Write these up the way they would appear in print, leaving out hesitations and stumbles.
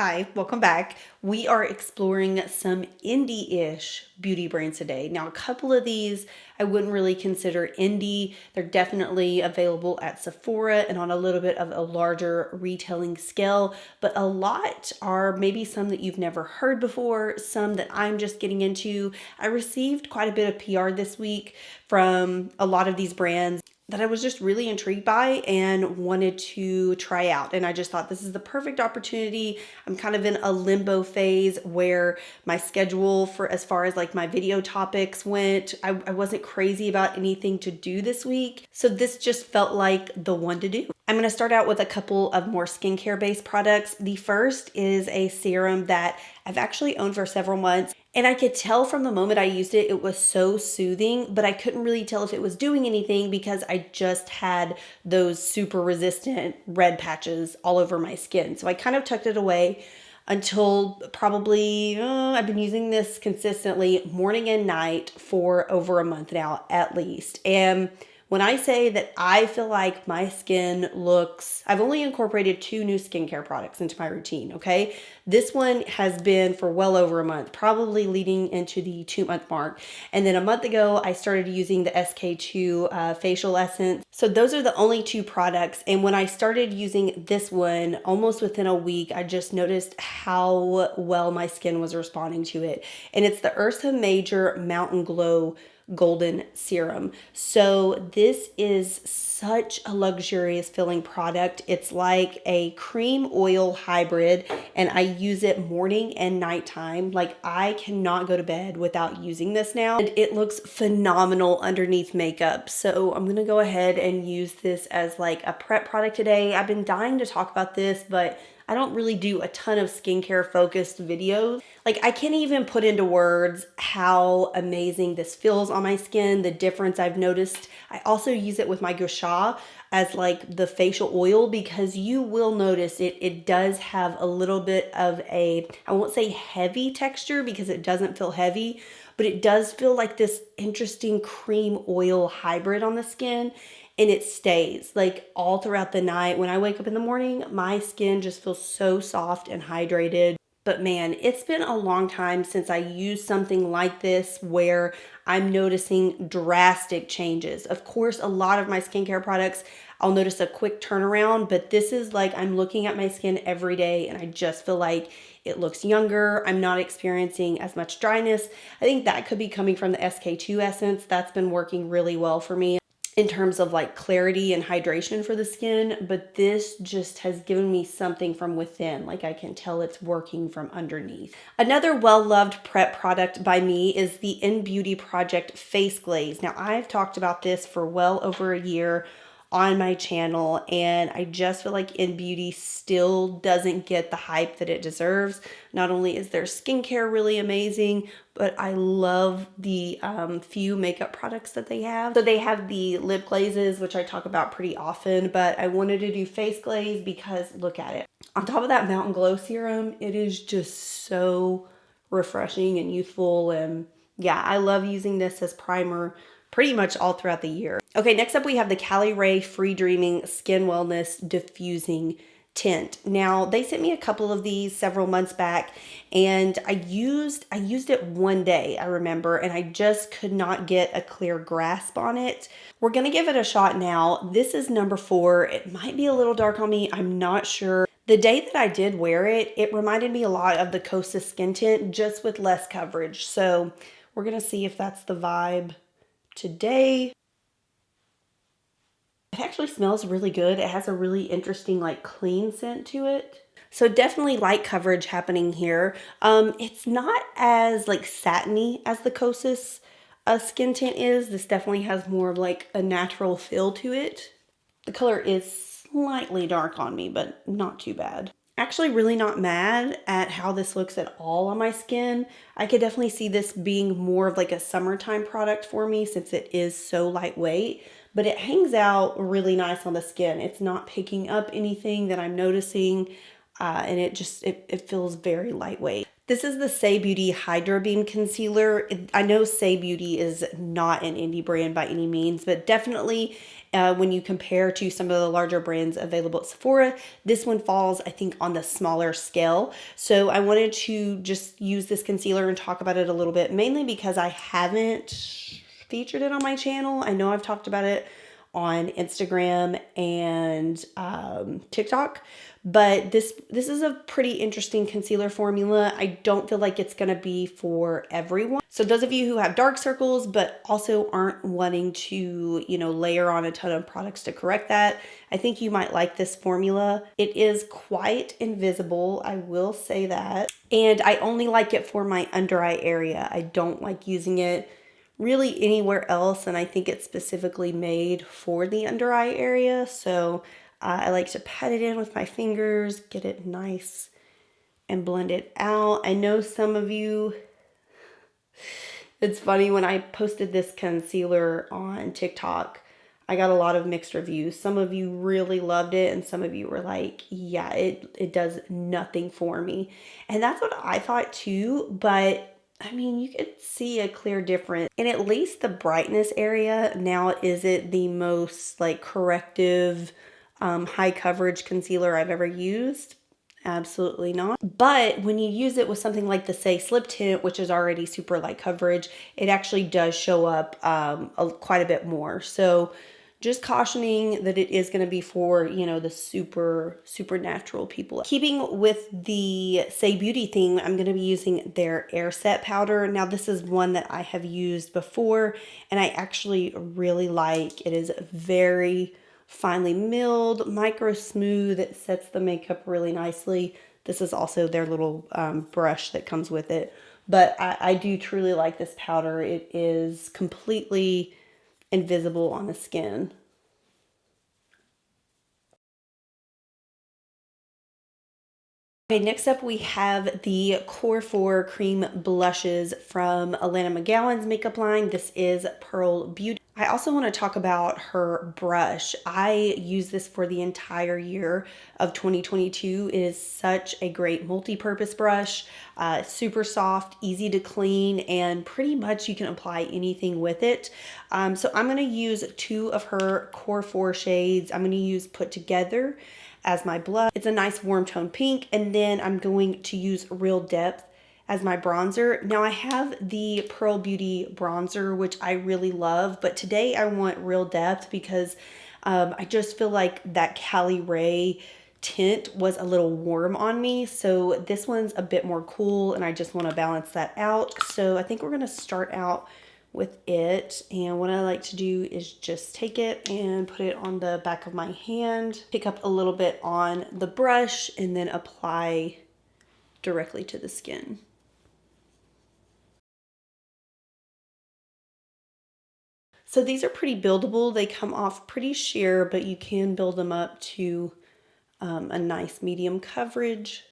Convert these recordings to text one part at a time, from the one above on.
Hi, welcome back. We are exploring some indie-ish beauty brands today. Now, a couple of these I wouldn't really consider indie. They're definitely available at Sephora and on a little bit of a larger retailing scale, but a lot are maybe some that you've never heard before, some that I'm just getting into. I received quite a bit of PR this week from a lot of these brands that I was just really intrigued by and wanted to try out. And I just thought this is the perfect opportunity. I'm kind of in a limbo phase where my schedule for as far as like my video topics went, I wasn't crazy about anything to do this week. So this just felt like the one to do. I'm going to start out with a couple of more skincare based products. The first is a serum that I've actually owned for several months. And I could tell from the moment I used it, it was so soothing, but I couldn't really tell if it was doing anything because I just had those super resistant red patches all over my skin. So I kind of tucked it away until probably, I've been using this consistently morning and night for over a month now, at least. And when I say that I feel like my skin looks, I've only incorporated 2 new skincare products into my routine, okay? This one has been for well over a month, probably leading into the 2-month mark. And then a month ago, I started using the SK2 facial essence. So those are the only 2 products. And when I started using this one, almost within a week, I just noticed how well my skin was responding to it. And it's the Ursa Major Mountain Glow Golden Serum. So this is such a luxurious filling product. It's like a cream oil hybrid and I use it morning and nighttime. Like I cannot go to bed without using this now. And it looks phenomenal underneath makeup. So I'm gonna go ahead and use this as like a prep product today. I've been dying to talk about this, but I don't really do a ton of skincare focused videos. Like I can't even put into words how amazing this feels on my skin, the difference I've noticed. I also use it with my gua sha as like the facial oil because you will notice it does have a little bit of a, I won't say heavy texture because it doesn't feel heavy, but it does feel like this interesting cream oil hybrid on the skin. And it stays like all throughout the night. When I wake up in the morning, my skin just feels so soft and hydrated. But man, it's been a long time since I used something like this where I'm noticing drastic changes. Of course, a lot of my skincare products, I'll notice a quick turnaround, but this is like I'm looking at my skin every day and I just feel like it looks younger. I'm not experiencing as much dryness. I think that could be coming from the SK2 essence. That's been working really well for me in terms of like clarity and hydration for the skin, but this just has given me something from within. Like I can tell it's working from underneath. Another well-loved prep product by me is the INNBeauty Project Face Glaze. Now I've talked about this for well over a year on my channel and I just feel like INNBeauty still doesn't get the hype that it deserves. Not only is their skincare really amazing, but I love the few makeup products that they have. So they have the lip glazes, which I talk about pretty often, but I wanted to do face glaze because look at it. On top of that Mountain Glow serum, it is just so refreshing and youthful. And yeah, I love using this as primer pretty much all throughout the year. Okay, next up we have the Caliray Free Dreaming Skin Wellness Diffusing Tint. Now, they sent me a couple of these several months back and I used it one day, I remember, and I just could not get a clear grasp on it. We're gonna give it a shot now. This is number 4. It might be a little dark on me, I'm not sure. The day that I did wear it, it reminded me a lot of the Kosas Skin Tint, just with less coverage. So we're gonna see if that's the vibe today. It actually smells really good. It has a really interesting like clean scent to it. So definitely light coverage happening here. It's not as like satiny as the Kosas skin tint is. This definitely has more of like a natural feel to it. The color is slightly dark on me, but not too bad. Actually really not mad at how this looks at all on my skin. I could definitely see this being more of like a summertime product for me since it is so lightweight, but it hangs out really nice on the skin. It's not picking up anything that I'm noticing and it feels very lightweight. This is the Saie Beauty HydraBeam Concealer. I know Saie Beauty is not an indie brand by any means, but definitely when you compare to some of the larger brands available at Sephora, this one falls, I think, on the smaller scale. So I wanted to just use this concealer and talk about it a little bit, mainly because I haven't featured it on my channel. I know I've talked about it on Instagram and TikTok, but this is a pretty interesting concealer formula. I don't feel like it's gonna be for everyone. So those of you who have dark circles but also aren't wanting to, you know, layer on a ton of products to correct that, I think you might like this formula. It is quite invisible, I will say that. And I only like it for my under eye area. I don't like using it really anywhere else, and I think it's specifically made for the under eye area. So I like to pat it in with my fingers, get it nice and blend it out. I know some of you, it's funny, when I posted this concealer on TikTok, I got a lot of mixed reviews. Some of you really loved it, and some of you were like, yeah, it does nothing for me. And that's what I thought too, but I mean, you could see a clear difference in at least the brightness area. Now, is it the most like corrective, high coverage concealer I've ever used? Absolutely not. But when you use it with something like the Saie Slip Tint, which is already super light coverage, it actually does show up quite a bit more. So just cautioning that it is going to be for, you know, the super natural people. Keeping with the Saie Beauty theme, I'm going to be using their Air Set powder. Now, this is one that I have used before, and I actually really like. It is very finely milled, micro smooth. It sets the makeup really nicely. This is also their little brush that comes with it. But I do truly like this powder. It is completely invisible on the skin. Okay, next up we have the Core 4 Cream Blushes from Alana McGowan's makeup line. This is Pearl Beauty. I also want to talk about her brush. I use this for the entire year of 2022. It is such a great multi-purpose brush. Super soft, easy to clean, and pretty much you can apply anything with it. So I'm going to use two of her Core 4 shades. I'm going to use Put Together as my blush. It's a nice warm tone pink, and then I'm going to use Real Depth as my bronzer. Now I have the Pearl Beauty bronzer, which I really love, but today I want Real Depth because I just feel like that Calliray tint was a little warm on me. So this one's a bit more cool, and I just want to balance that out. So I think we're going to start out with it, and what I like to do is just take it and put it on the back of my hand, pick up a little bit on the brush, and then apply directly to the skin. So these are pretty buildable. They come off pretty sheer, but you can build them up to a nice medium coverage.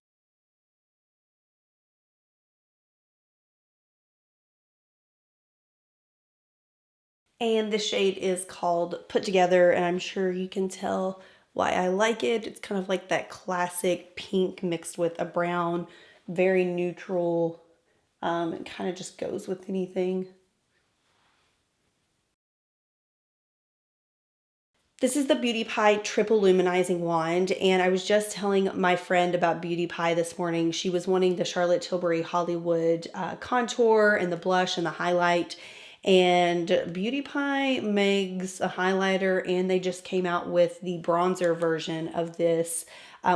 And the shade is called Put Together, and I'm sure you can tell why I like it. It's kind of like that classic pink mixed with a brown, very neutral. It kind of just goes with anything. This is the BeautyPie Triple Luminizing Wand, and I was just telling my friend about BeautyPie this morning. She was wanting the Charlotte Tilbury Hollywood contour and the blush and the highlight. And BeautyPie makes a highlighter, and they just came out with the bronzer version of this,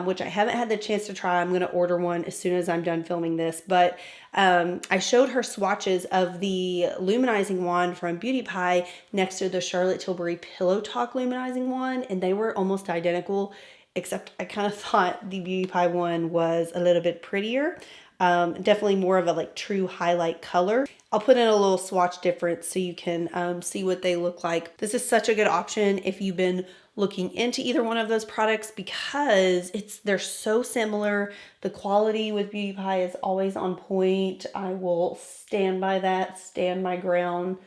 which I haven't had the chance to try. I'm going to order one as soon as I'm done filming this. But I showed her swatches of the luminizing wand from BeautyPie next to the Charlotte Tilbury Pillow Talk luminizing wand, and they were almost identical, except I kind of thought the BeautyPie one was a little bit prettier. Definitely more of a like true highlight color. I'll put in a little swatch difference so you can see what they look like. This is such a good option if you've been looking into either one of those products because they're so similar. The quality with BeautyPie is always on point. I will stand by that, stand my ground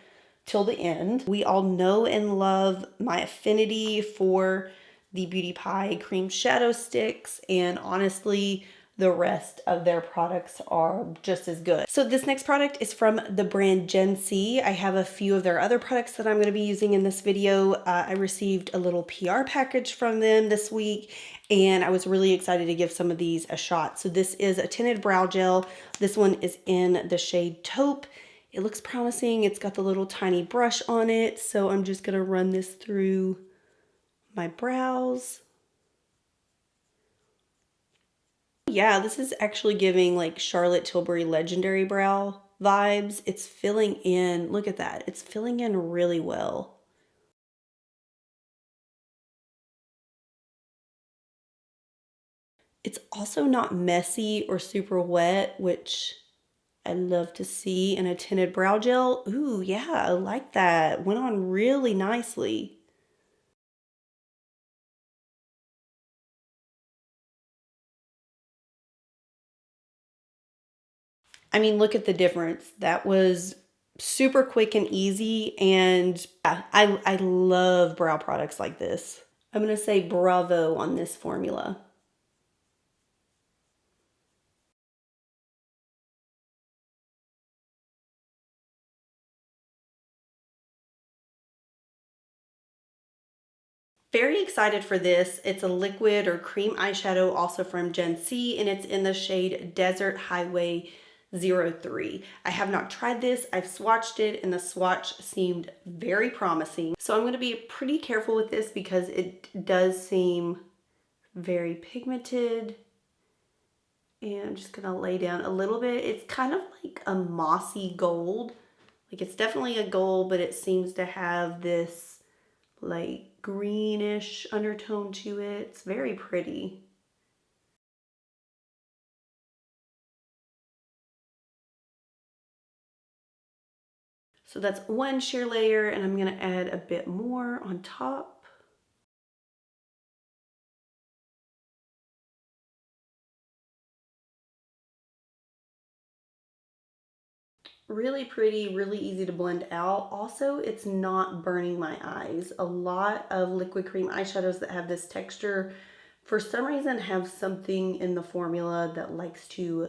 till the end. We all know and love my affinity for the BeautyPie cream shadow sticks, and honestly, the rest of their products are just as good. So this next product is from the brand Gensee. I have a few of their other products that I'm going to be using in this video. I received a little PR package from them this week, and I was really excited to give some of these a shot. So this is a tinted brow gel. This one is in the shade Taupe. It looks promising. It's got the little tiny brush on it. So I'm just going to run this through my brows. Yeah, this is actually giving like Charlotte Tilbury Legendary Brow vibes. It's filling in, look at that. It's filling in really well. It's also not messy or super wet, which I love to see in a tinted brow gel. Ooh, yeah, I like that. Went on really nicely. I mean, look at the difference. That was super quick and easy, and yeah, I love brow products like this. I'm gonna say bravo on this formula. Very excited for this. It's a liquid or cream eyeshadow, also from Gensee, and it's in the shade Desert Highway 03. I have not tried this. I've swatched it, and the swatch seemed very promising. So I'm going to be pretty careful with this because it does seem very pigmented. And I'm just going to lay down a little bit. It's kind of like a mossy gold. Like, it's definitely a gold, but it seems to have this like greenish undertone to it. It's very pretty. So that's one sheer layer, and I'm going to add a bit more on top. Really pretty, really easy to blend out. Also, it's not burning my eyes. A lot of liquid cream eyeshadows that have this texture, for some reason, have something in the formula that likes to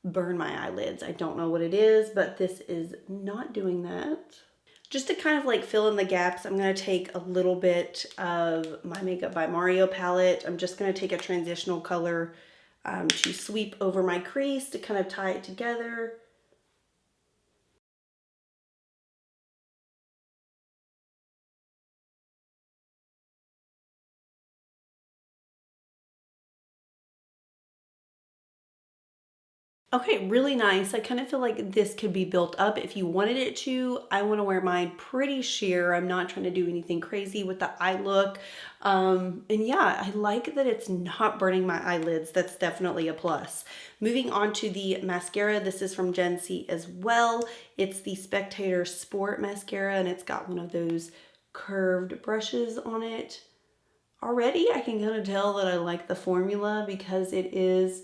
burn my eyelids. I don't know what it is, but this is not doing that. Just to kind of like fill in the gaps, I'm going to take a little bit of my Makeup by Mario palette. I'm just going to take a transitional color to sweep over my crease to kind of tie it together. Okay, really nice. I kind of feel like this could be built up if you wanted it to. I want to wear mine pretty sheer. I'm not trying to do anything crazy with the eye look. And yeah, I like that it's not burning my eyelids. That's definitely a plus. Moving on to the mascara. This is from Gensee as well. It's the Spectator Sport Mascara, and it's got one of those curved brushes on it. Already, I can kind of tell that I like the formula because it is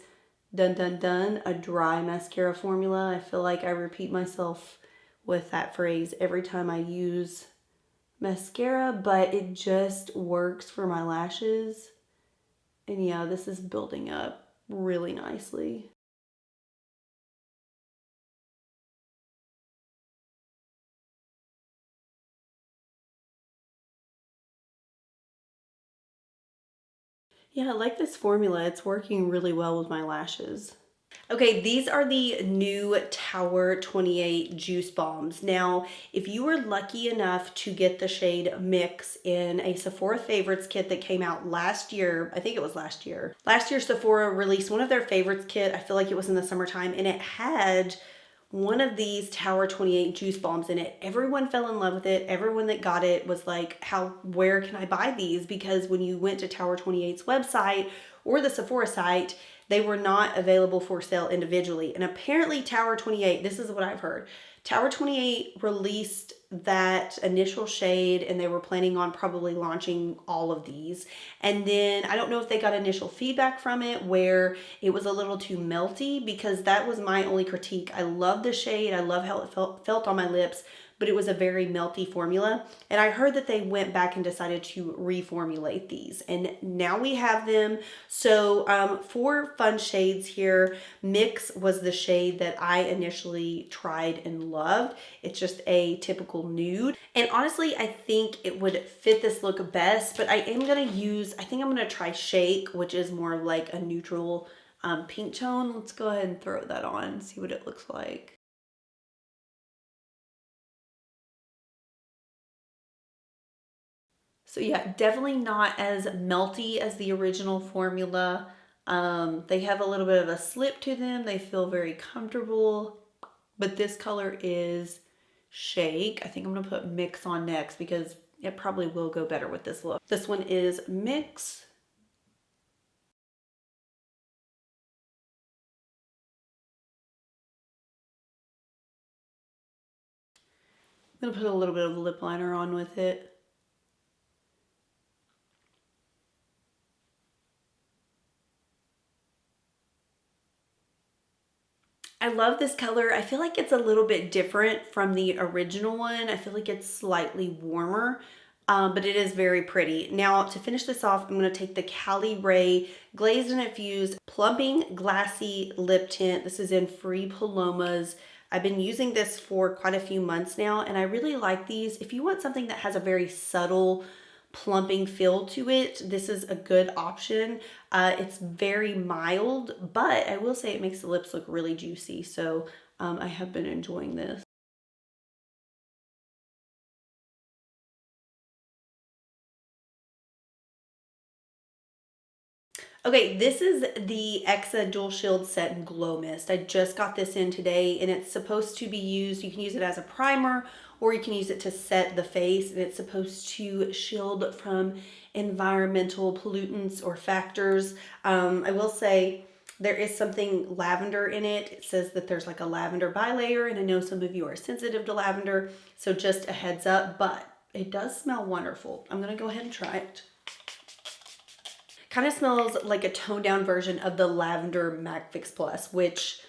a dry mascara formula. I feel like I repeat myself with that phrase every time I use mascara, but it just works for my lashes. And yeah, this is building up really nicely. Yeah, I like this formula. It's working really well with my lashes. Okay, these are the new Tower28 JuiceBalms. Now, if you were lucky enough to get the shade Mix in a Sephora Favorites kit that came out last year, I think it was last year. Last year, Sephora released one of their favorites kit. I feel like it was in the summertime, and it had one of these Tower28 JuiceBalms in it. Everyone fell in love with it. Everyone that got it was like, where can I buy these? Because when you went to Tower28's website or the Sephora site, they were not available for sale individually. And apparently Tower28, this is what I've heard, Tower28 released that initial shade and they were planning on probably launching all of these. And then I don't know if they got initial feedback from it where it was a little too melty, because that was my only critique. I love the shade. I love how it felt on my lips, but it was a very melty formula. And I heard that they went back and decided to reformulate these, and now we have them. So for fun shades here, Mix was the shade that I initially tried and loved. It's just a typical nude, and honestly I think it would fit this look best, but I am gonna use, I think I'm gonna try Shake, which is more like a neutral pink tone. Let's go ahead and throw that on and see what it looks like. So yeah, definitely not as melty as the original formula. They have a little bit of a slip to them. They feel very comfortable, but this color is Shake. I think I'm gonna put Mix on next because it probably will go better with this look. This one is Mix. I'm gonna put a little bit of lip liner on with it. I love this color. I feel like it's a little bit different from the original one. I feel like it's slightly warmer, but it is very pretty. Now to finish this off, I'm gonna take the Caliray Glazed and Infused Plumping Glassy Lip Tint. This is in Free Palomas. I've been using this for quite a few months now, and I really like these. If you want something that has a very subtle plumping feel to it, this is a good option. It's very mild, but I will say it makes the lips look really juicy. So I have been enjoying this. Okay, this is the Exa Dual Shield Set and Glow Mist. I just got this in today, and it's supposed to be used, you can use it as a primer or you can use it to set the face, and it's supposed to shield from environmental pollutants or factors. I will say there is something lavender in it. It says that there's like a lavender bilayer, and I know some of you are sensitive to lavender, so just a heads up, but it does smell wonderful. I'm gonna go ahead and try it. Kind of smells like a toned down version of the Lavender MAC Fix Plus, which,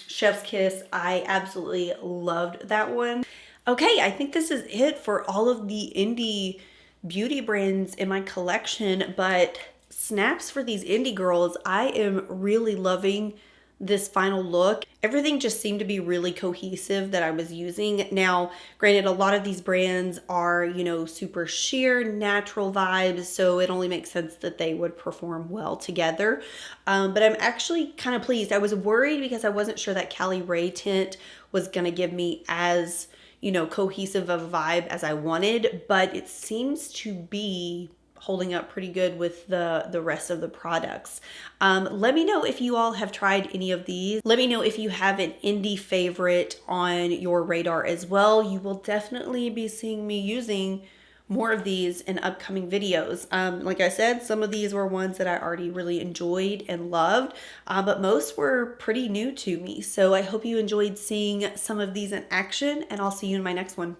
chef's kiss. I absolutely loved that one. Okay, I think this is it for all of the indie beauty brands in my collection, but snaps for these indie girls. I am really loving this final look. Everything just seemed to be really cohesive that I was using. Now, granted, a lot of these brands are, you know, super sheer, natural vibes, so it only makes sense that they would perform well together. But I'm actually kind of pleased. I was worried because I wasn't sure that Calliray tint was gonna give me as, you know, cohesive of a vibe as I wanted, but it seems to be holding up pretty good with the rest of the products. Let me know if you all have tried any of these. Let me know if you have an indie favorite on your radar as well. You will definitely be seeing me using more of these in upcoming videos. Like I said, some of these were ones that I already really enjoyed and loved, but most were pretty new to me. So I hope you enjoyed seeing some of these in action, and I'll see you in my next one.